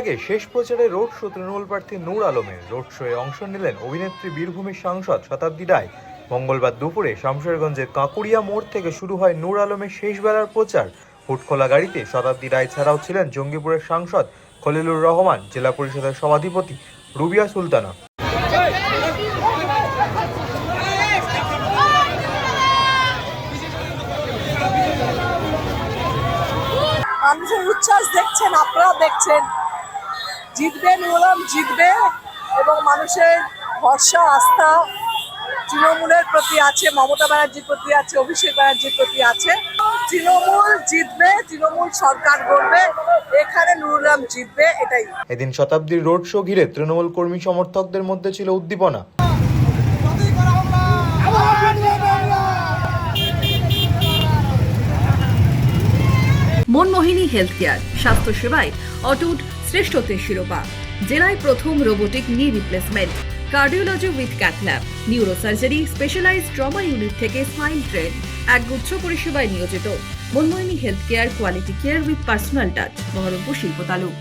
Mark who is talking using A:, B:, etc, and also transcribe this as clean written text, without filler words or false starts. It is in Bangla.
A: আগে শেষ প্রচারে রোড শো তৃণমূল প্রার্থী নূর আলমের। রোড শোয়ে অংশ নিলেন অভিনেত্রী বীরভূমের সাংসদ শতাব্দী রায়। মঙ্গলবার দুপুরে শামশেরগঞ্জের কাঁকুড়িয়া মোড় থেকে শুরু হয় নূর আলমের শেষ বেলার প্রচার। হুটখোলা গাড়িতে শতাব্দী রায় ছাড়াও ছিলেন জঙ্গিপুরের সাংসদ খলিলুর রহমান, জেলা পরিষদের সভাধিপতি রুবিয়া সুলতানা।
B: মানুষের উচ্ছ্বাস দেখছেন, আপনারা দেখছেন, জিতবে নূর আলম, জিতবে। এবং মানুষের ভরসা, আস্থা তৃণমূলের প্রতি আছে, মমতা ব্যানার্জির প্রতি আছে, অভিষেক ব্যানার্জির প্রতি আছে। তৃণমূল জিতবে, তৃণমূল সরকার গড়বে, এখানে নূর আলম জিতবে, এটাই।
A: এদিন শতাব্দীর রোড শো ঘিরে তৃণমূল কর্মী সমর্থকদের মধ্যে ছিল উদ্দীপনা।
C: মনমোহিনী হেলথ কেয়ার, স্বাস্থ্যসেবায় অটুট শ্রেষ্ঠত্বের শিরোপা। জেলায় প্রথম robotic knee replacement, cardiology with cath lab, neurosurgery, specialised trauma unit থেকে স্মাইল ট্রেন, একগুচ্ছ পরিষেবায় নিয়োজিত। Manmohini health care, quality care with personal touch, Baharampur শিল্প তালুক।